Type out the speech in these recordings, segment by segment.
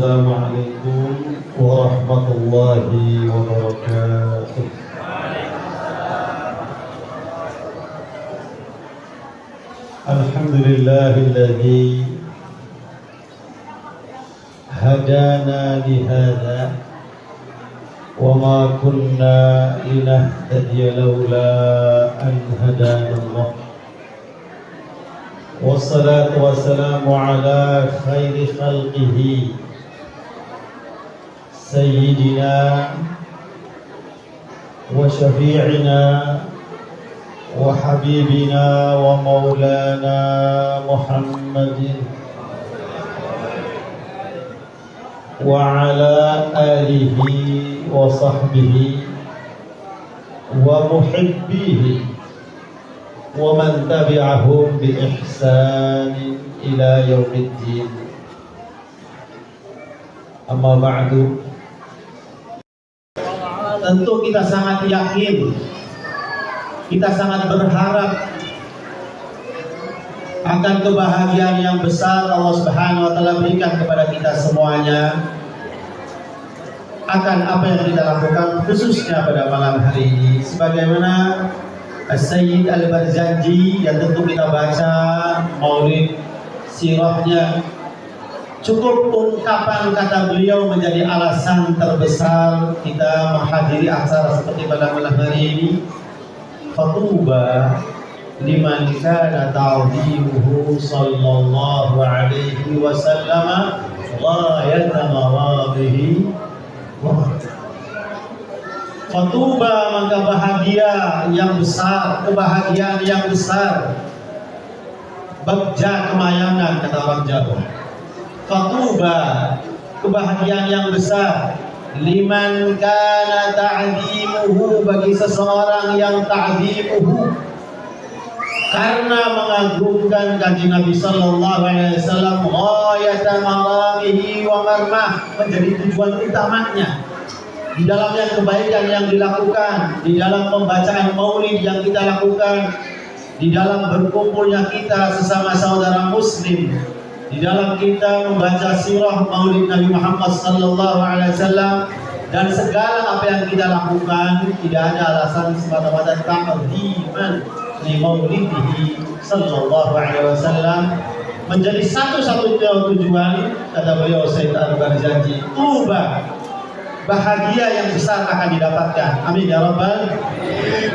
Assalamualaikum warahmatullahi wabarakatuh. Alhamdulillahilladzi hadana lihada wa ma kunna linahtadiya laula an hadana Allah. Wassalatu wassalamu ala khairi khalqihi sayyidina wa syafi'ina wa habibina wa maulana Muhammadin wa ala alihi wa sahbihi wa muhibbihi wa man tabi'ahum bi ihsan ila yaumiddin. Amma ba'du. Tentu kita sangat yakin, kita sangat berharap akan kebahagiaan yang besar Allah Subhanahu wa taala berikan kepada kita semuanya akan apa yang kita lakukan khususnya pada malam hari ini, sebagaimana As-Sayyid Al-Barzanji yang tentu kita baca maulid sirahnya. Cukup ungkapan kata beliau menjadi alasan terbesar kita menghadiri acara seperti pada malam hari ini. Fatuba liman kana ta'dhimuhu sallallahu alaihi wasallam ghayat maradihi. Fatuba, maka bahagia yang besar, kebahagiaan yang besar, bagja kemayangan kata orang Jawa. Fatuba, kebahagiaan yang besar, liman kana ta'dhimuhu, bagi seseorang yang ta'dhimuhu, karena mengagungkan kanjeng Nabi sallallahu alaihi wasallam, ghayata maramihi wa marmah, menjadi tujuan utamanya di dalamnya kebaikan yang dilakukan, di dalam pembacaan maulid yang kita lakukan, di dalam berkumpulnya kita sesama saudara muslim, di dalam kita membaca sirah maulid Nabi Muhammad sallallahu alaihi wasallam, dan segala apa yang kita lakukan tidak ada alasan semata-mata ta'ziman li maulidihi sallallahu alaihi wasallam, menjadi satu-satunya tujuan kata beliau Sayyid Al-Barzanji. Tuba, bahagia yang besar akan didapatkan. Amin ya rabbal.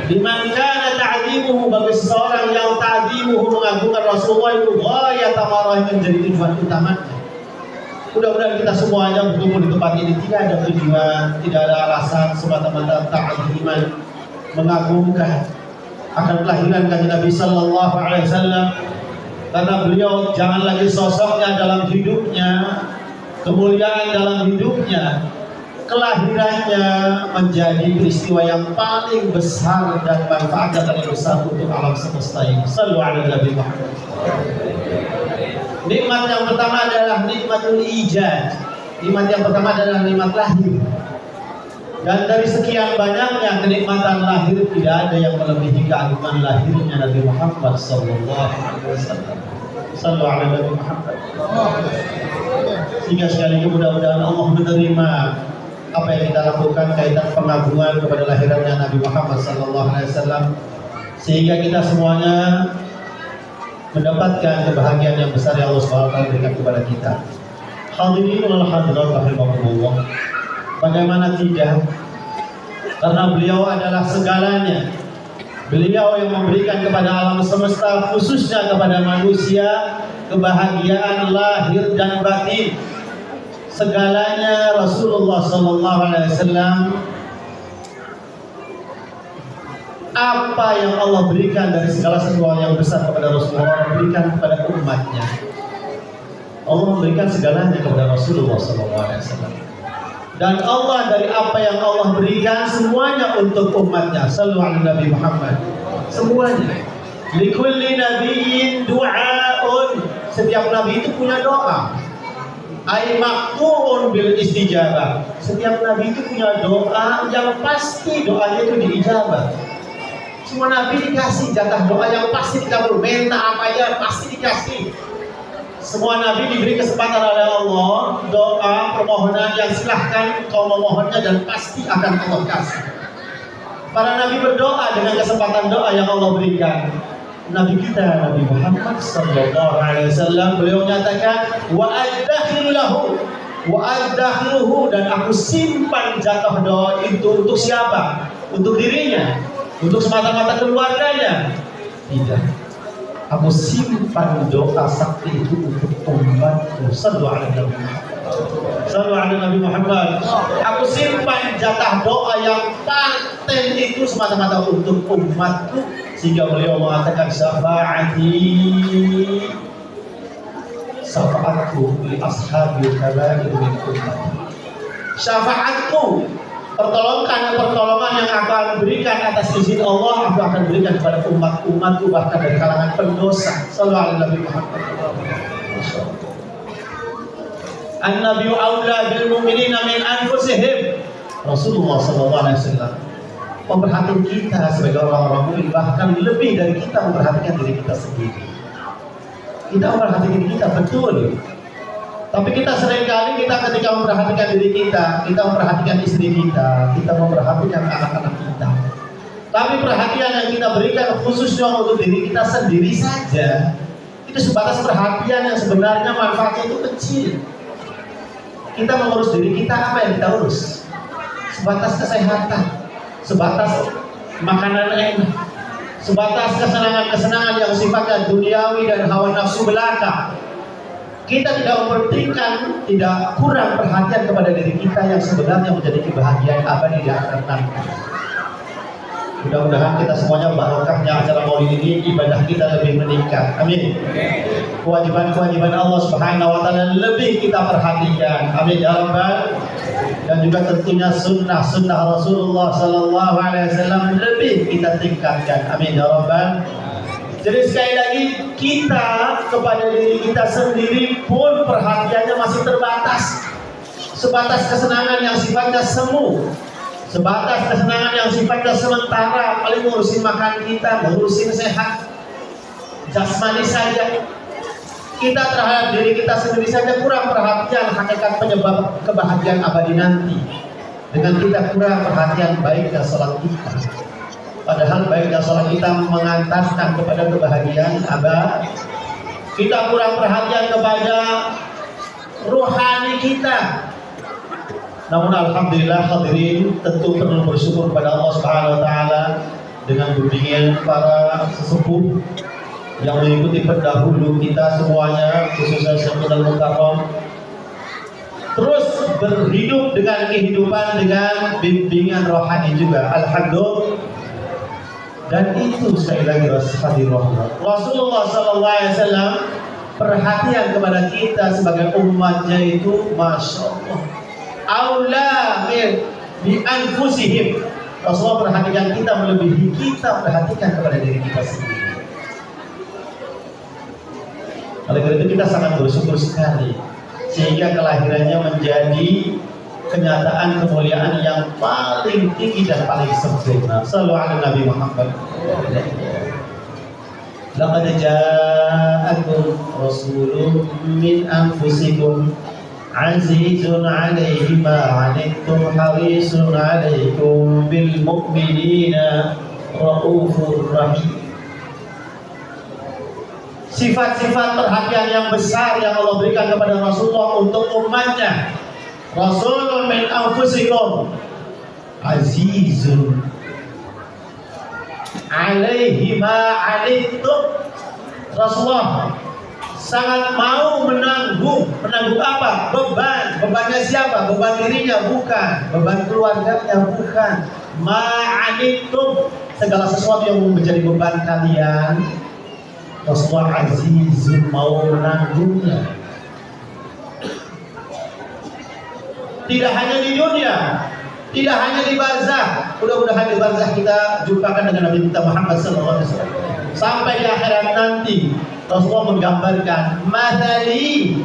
Liman kana ta'dhimuhu, bagi seseorang yang ta'dhimuhu, mengagungkan Rasulullah itu ghayat amarah, menjadi tujuan utamanya. Mudah-mudahan kita semuanya berkumpul di tempat ini tidak ada tujuan, tidak ada alasan, semata-mata ta'dhiman, mengagungkan akan kelahiran kanjeng Nabi sallallahu alaihi wasallam, karena beliau jangan lagi sosoknya dalam hidupnya, kemuliaan dalam hidupnya, kelahirannya menjadi peristiwa yang paling besar dan manfaat yang paling besar untuk alam semesta ini. Sallu ala Nabi Muhammad. Nikmat yang pertama adalah nikmatul ijad. Nikmat yang pertama adalah nikmat lahir. Dan dari sekian banyaknya kenikmatan lahir, tidak ada yang melebihi keagungan lahirnya Nabi Muhammad sallallahu alaihi wasallam. Sallu ala Nabi Muhammad. Sehingga sekali lagi mudah-mudahan Allah menerima apa yang kita lakukan kaitan pengagungan kepada lahirannya Nabi Muhammad sallallahu alaihi wasallam, sehingga kita semuanya mendapatkan kebahagiaan yang besar yang Allah Subhanahu wa taala berikan kepada kita. Hadirin wal hadirat rahimakumullah. Bagaimana tidak? Karena beliau adalah segalanya. Beliau yang memberikan kepada alam semesta, khususnya kepada manusia, kebahagiaan lahir dan batin. Segalanya Rasulullah sallallahu alaihi wasallam. Apa yang Allah berikan dari segala sesuatu yang besar kepada Rasulullah, berikan kepada umatnya. Allah memberikan segalanya kepada Rasulullah sallallahu alaihi wasallam. Dan Allah dari apa yang Allah berikan semuanya untuk umatnya. Sallu ala Nabi Muhammad. Semuanya. Likulli nabiyyin du'aun. Setiap nabi itu punya doa. Ai maqtu'un bil istijabah. Setiap nabi itu punya doa yang pasti doanya itu diijabah. Semua nabi dikasih jatah doa yang pasti dikabul. Minta apa aja pasti dikasih. Semua nabi diberi kesempatan oleh Allah doa permohonan yang silahkan kau memohonnya dan pasti akan Allah kasih. Para nabi berdoa dengan kesempatan doa yang Allah berikan. Nabi kita Nabi Muhammad sallallahu alaihi wasallam beliau menyatakan wa adakhiruhu dan aku simpan jatah doa itu untuk siapa? Untuk dirinya, untuk semata-mata keluarganya. Tidak. Aku simpan doa sakti itu untuk umatku. Sallallahu alaihi wasallam. Sallallahu alaihi Nabi Muhammad. Aku simpan jatah doa yang paten itu semata-mata untuk umatku, sehingga beliau mengatakan syafaatku li ashabil kabair min ummati. Syafaatku, pertolongan yang akan berikan atas izin Allah, aku akan berikan kepada umatku bahkan dari kalangan pendosa. Sallallahu alaihi Muhammad. An-nabiyyu aula bil mu'minina min anfusihim. Rasulullah sallallahu alaihi wasallam memperhatikan kita sebagai orang-orang mukmin, bahkan lebih dari kita memperhatikan diri kita sendiri. Kita memperhatikan diri kita betul. Tapi kita seringkali ketika memperhatikan diri kita memperhatikan istri kita memperhatikan anak-anak kita. Tapi perhatian yang kita berikan khususnya untuk diri kita sendiri saja, itu sebatas perhatian yang sebenarnya manfaatnya itu kecil. Kita mengurus diri kita, apa yang kita urus? Sebatas kesehatan, sebatas makanan enak, sebatas kesenangan-kesenangan yang sifatnya duniawi dan hawa nafsu belaka. Kita tidak memperhatikan, tidak kurang perhatian kepada diri kita yang sebenarnya menjadi kebahagiaan abadi di akhirat nanti. Mudah-mudahan kita semuanya barokahnya acara maulid ini, ibadah kita lebih meningkat. Amin. Kewajiban-kewajiban Allah Subhanahu wa taala lebih kita perhatikan. Amin ya rabbal. Dan juga tentunya sunnah Rasulullah sallallahu alaihi wasallam lebih kita tingkatkan. Amin ya rabbal. Jadi sekali lagi, kita kepada diri kita sendiri pun perhatiannya masih terbatas. Sebatas kesenangan yang sifatnya semu, sebatas kesenangan yang sifatnya sementara, paling ngurusin makan kita, ngurusin sehat jasmani saja. Kita terhadap diri kita sendiri saja kurang perhatian hakikat penyebab kebahagiaan abadi nanti. Dengan kita kurang perhatian baik dan sholat kita. Padahal baik dan sholat kita mengantarkan kepada kebahagiaan abadi. Kita kurang perhatian kepada rohani kita. Namun alhamdulillah hadirin, tentu perlu bersyukur kepada Allah Subhanahu wa taala dengan bimbingan para sesepuh yang mengikuti pendahulu kita semuanya, khususnya Syekhul Mukarram, terus berhidup dengan kehidupan dengan bimbingan rohani juga. Alhamdulillah. Dan itu sekali lagi Rasulullah sallallahu alaihi wasallam perhatian kepada kita sebagai umatnya itu masya Allah. Aula bi anfusihim. Rasulullah perhatikan kita melebihi kita perhatikan kepada diri kita sendiri. Oleh karena itu kita sangat bersyukur sekali sehingga kelahirannya menjadi kenyataan kemuliaan yang paling tinggi dan paling sempurna. Sallallahu alaihi Nabi Muhammad. Laqad ja'akum rasulun min anfusikum azizun 'alaihi ma 'anittum harisun 'alaikum bil mu'minina raufur rahim. Sifat-sifat perhatian yang besar yang Allah berikan kepada Rasulullah untuk umatnya. Rasulun min anfusikum azizun 'alaihi ma 'anittum. Rasulullah sangat mau menanggung apa? Bebannya siapa? Beban dirinya bukan, beban keluarganya bukan. Ma'anittum, segala sesuatu yang menjadi beban kalian, Rasulullah azizun mau menanggungnya. Tidak hanya di dunia, tidak hanya di barzah. Mudah-mudahan di barzah kita jumpakan dengan Nabi kita Muhammad sallallahu alaihi wasallam. Sampai di akhirat nanti Rasulullah menggambarkan mathali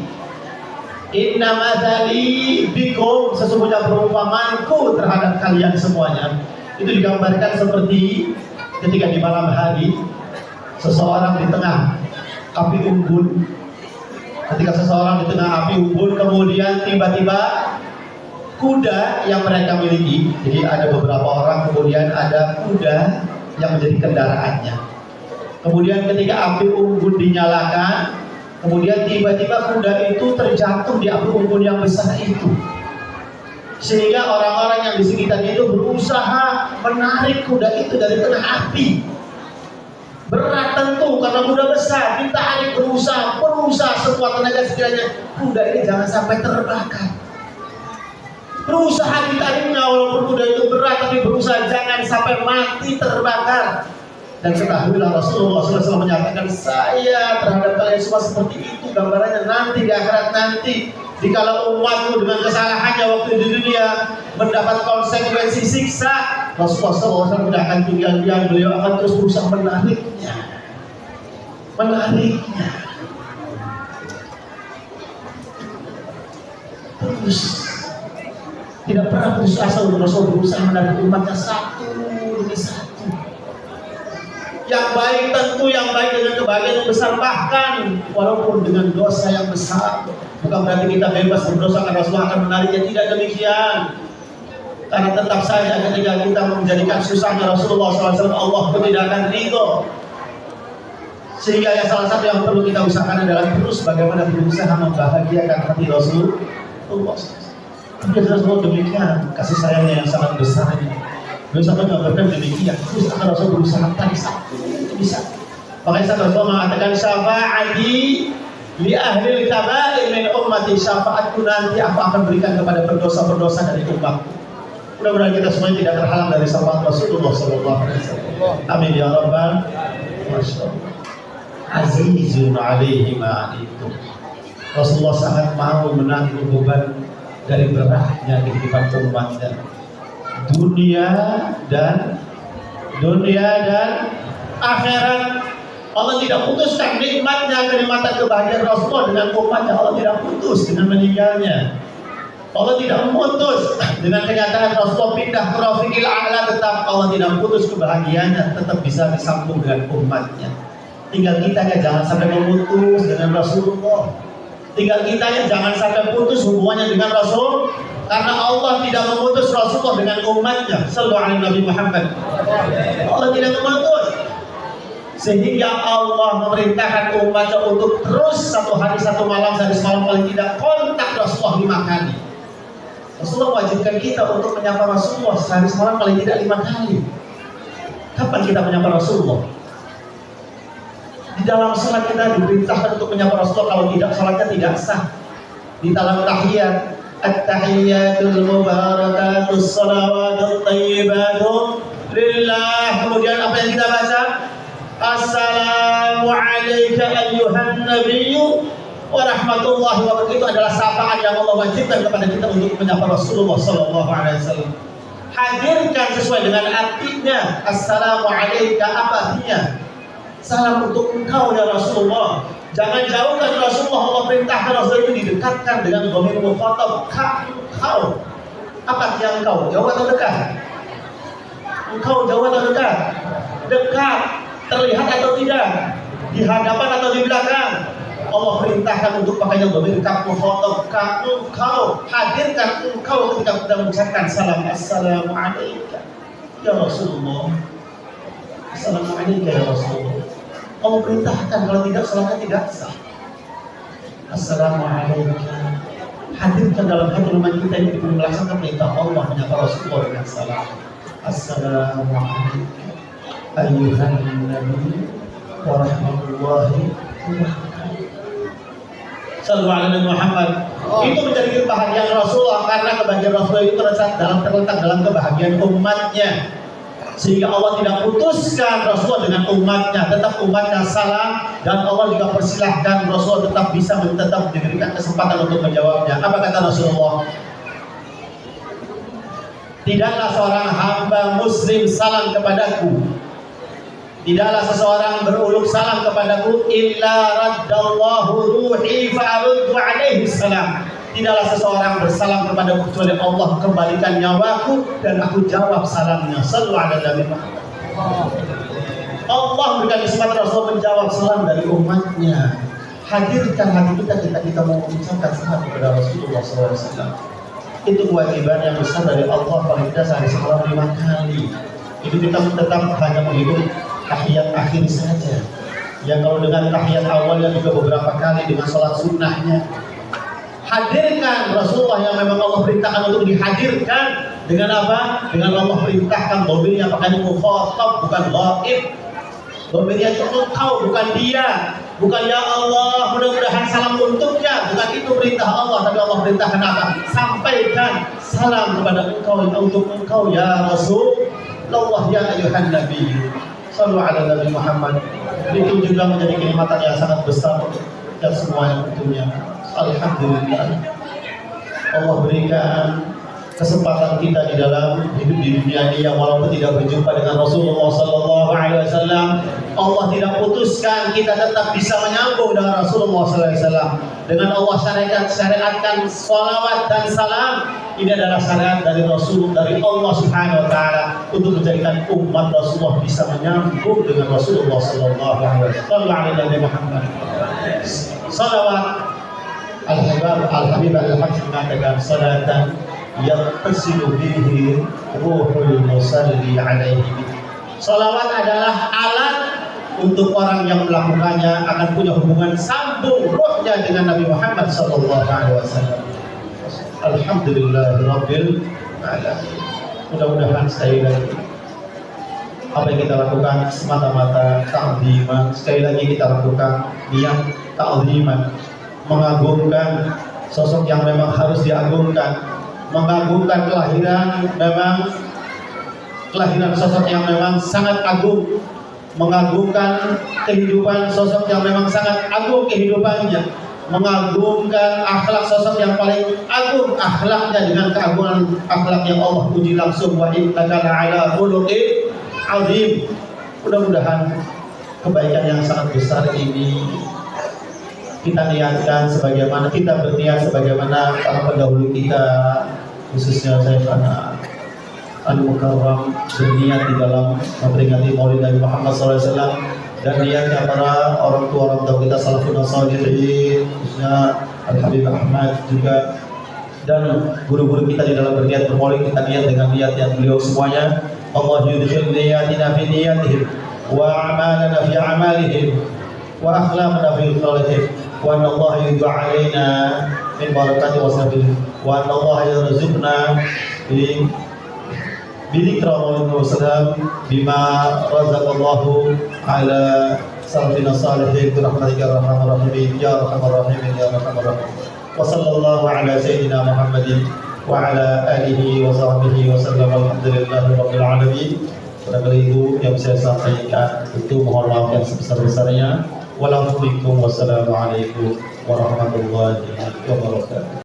inna mathali bikum, sesungguhnya perumpamanku terhadap kalian semuanya. Itu digambarkan seperti ketika di malam hari seseorang di tengah api unggun Ketika seseorang di tengah api unggun, kemudian tiba-tiba kuda yang mereka miliki, jadi ada beberapa orang, kemudian ada kuda yang menjadi kendaraannya. Kemudian ketika api unggun dinyalakan, kemudian tiba-tiba kuda itu terjatuh di api unggun yang besar itu. Sehingga orang-orang yang di sekitarnya itu berusaha menarik kuda itu dari tengah api. Berat tentu karena kuda besar, ditarik berusaha sekuat tenaga sekiranya kuda ini jangan sampai terbakar. Berusaha ditariknya walaupun kuda itu berat, tapi berusaha jangan sampai mati terbakar. Dan ketahuilah Rasulullah SAW menyatakan, saya terhadap kalian semua seperti itu gambarannya nanti di akhirat nanti. Jikalau umatku dengan kesalahannya waktu di dunia mendapat konsekuensi siksa, Rasulullah SAW tidak akan tinggal diam, beliau akan terus berusaha menariknya. Terus tidak pernah putus asa untuk Rasul berusaha menarik umatnya satu demi satu. Yang baik tentu yang baik dengan kebahagiaan yang besar, bahkan walaupun dengan dosa yang besar. Bukan berarti kita bebas berdosa karena Rasulullah akan menariknya, tidak demikian. Karena tetap saja ketika kita menjadikan susahnya Rasulullah SAW, Allah pun tidak akan ridho. Sehingga yang salah satu yang perlu kita usahakan adalah terus bagaimana berusaha membahagiakan hati Rasulullah. Tapi Rasulullah demikian kasih sayangnya yang sangat besarnya. Beliau sampai mengatakan demikian, terus akan Rasul berusaha tadi satu bisa. Makanya Rasul mengatakan syafaati li ahli kabair min ummati, syafaatku nanti aku akan berikan kepada pendosa-pendosa dari umatku. Mudah-mudahan kita semuanya tidak terhalang dari syafaat Rasulullah SAW. Amin ya rabbal alamin. Azizun alaihi ma'anitum. Rasulullah sangat mau menanggung beban dari beratnya kehidupan umatnya. Dunia dan akhirat. Allah tidak putuskan nikmatnya, kenikmatan kebahagiaan Rasulullah dengan umatnya. Allah tidak putus dengan meninggalnya. Allah tidak memutus dengan kenyataan Rasulullah pindah ke Rafiqil A'la, tetap Allah tidak putus kebahagiaannya, tetap bisa disambung dengan umatnya. Tinggal kita ya jangan sampai memutus dengan Rasulullah. Tinggal kita ya jangan sampai putus hubungannya dengan Rasul. Karena Allah tidak memutus Rasulullah dengan umatnya. Sallallahu alaihi Nabi Muhammad. Allah tidak memutus. Sehingga Allah memerintahkan umatnya untuk terus satu hari satu malam, sehari semalam paling tidak kontak Rasulullah 5 kali. Rasulullah wajibkan kita untuk menyapa Rasulullah sehari semalam paling tidak 5 kali. Kapan kita menyapa Rasulullah? Di dalam salat kita diperintahkan untuk menyapa Rasulullah, kalau tidak salatnya tidak sah. Di dalam tahiyat, at-tahiyyatul mubarakatus salawatul thayyibatu lillah. Kemudian apa yang kita baca? Assalamu alayka ayyuhan nabiyyu wa rahmatullahi wa barakatuh. Itu adalah sapaan yang Allah wajibkan kepada kita untuk menyapa Rasulullah sallallahu alaihi wasallam. Hadirkan sesuai dengan artinya. Assalamu alayka, apa artinya? Salam untuk engkau ya Rasulullah. Jangan jauhkan Rasulullah. Allah perintahkan Rasulullah itu didekatkan dengan dhamir mukhatab, engkau. Apa artinya engkau? Jauh atau dekat? Engkau jauh atau dekat? Dekat. Terlihat atau tidak? Di hadapan atau di belakang? Allah perintahkan untuk pakainya dhamir mukhatab, engkau. Hadirkan engkau ketika kita mengucapkan salam. Assalamu alayka ya Rasulullah. Assalamualaikum ya Rasulullah. Allah perintahkan, kalau tidak salatnya tidak sah. Assalamualaikum. Hadirkan dalam hati rumah kita ini untuk melaksanakan perintah Allah menyapa Rasulullah dengan salam. Assalamualaikum ayyuhan nabi wa rahmatullahi wa barakatuh. Sallallahu alaihi Muhammad. Itu menjadi kebahagiaan Rasulullah, karena kebahagiaan Rasulullah itu terletak dalam kebahagiaan umatnya. Sehingga Allah tidak putuskan Rasulullah dengan umatnya, tetap umatnya salam, dan Allah juga persilahkan Rasulullah tetap bisa tetap diberikan kesempatan untuk menjawabnya. Apa kata Rasulullah? Tidaklah seorang hamba muslim salam kepadaku, tidaklah seseorang beruluk salam kepadaku, illa raddallahu ruhi fa'aruddu alaihi salam. Tidaklah seseorang bersalam kepadaku kecuali Allah kembalikan nyawaku dan aku jawab salamnya. Sallallahu alaihi wasallam. Allah berikan kesempatan Rasul menjawab salam dari umatnya. Hadirkan hati kita mau mengucapkan salam kepada Rasulullah SAW. Itu kewajiban yang besar dari Allah, paling tidak sehari semalam 5 kali. Itu kita tetap hanya menghitung tahiyat akhir saja. Ya kalau dengan tahiyat awalnya juga beberapa kali dengan sholat sunnahnya. Hadirkan Rasulullah yang memang Allah perintahkan untuk dihadirkan. Dengan apa? Dengan Allah perintahkan domirnya pakai mukhatab, bukan ghaib. Domirnya itu engkau, bukan dia. Bukan ya Allah, mudah-mudahan salam untuknya. Bukan itu perintah Allah, tapi Allah perintahkan apa? Sampaikan salam kepada engkau, untuk engkau ya Rasulullah, ya ayuhan Nabi. Sallu ala Nabi Muhammad. Itu juga menjadi kenikmatan yang sangat besar dan semua yang tentunya. Alhamdulillah, Allah berikan kesempatan kita di dalam hidup di dunia ini yang walaupun tidak berjumpa dengan Rasulullah SAW, Allah tidak putuskan kita tetap bisa menyambung dengan Rasulullah SAW. Dengan Allah syariatkan salawat dan salam, ini adalah syariat dari Rasul, dari Allah Subhanahu Wa Taala untuk menjadikan umat Rasulullah bisa menyambung dengan Rasulullah SAW. Muhammad. Salawat. Al-Habib Al-Habib mengatakan salatan yattasilu bihi ruhul musalli alaihi. Salawat adalah alat untuk orang yang melakukannya akan punya hubungan sambung rohnya dengan Nabi Muhammad SAW. Alhamdulillahirabbil alamin. Mudah-mudahan sekali lagi apa yang kita lakukan semata-mata ta'ziman. Sekali lagi kita lakukan niat ta'ziman, mengagungkan sosok yang memang harus diagungkan, mengagungkan kelahiran sosok yang memang sangat agung, mengagungkan kehidupan sosok yang memang sangat agung kehidupannya, mengagungkan akhlak sosok yang paling agung akhlaknya dengan keagungan akhlak yang Allah puji langsung, wa innaka la'ala khuluqin azim. Mudah-mudahan kebaikan yang sangat besar ini kita niatkan sebagaimana kita berniat sebagaimana para pendahulu kita, khususnya saya karena Al-Mukarram berniat di dalam memperingati Maulid Nabi Muhammad SAW, dan niatnya para orang tua kita salafun shalihin, khususnya Al-Habib Ahmad juga, dan guru-guru kita di dalam berniat bermaulid, kita niat dengan niat yang beliau semuanya. Allah yudkhil niyatina fi niyatihim wa a'malana fi a'malihim wa akhlaqana fi akhlaqihim wa anna Allah yud'a alaina min barakati wasabih wa anna Allah yarzuqna bi dzikra Maulid Rasulullah bima razaqallahu ala salafina salihin bi rahmatika arhamar rahimin ya arhamar rahimin ya arhamar rahimin. Wa sallallahu ala sayyidina Muhammadin wa ala alihi wa sahbihi wa sallam. Alhamdulillahi rabbil alamin. Barangkali itu yang saya sampaikan, itu mohon maaf yang sebesar-besarnya. Wassalamualaikum warahmatullahi wabarakatuh.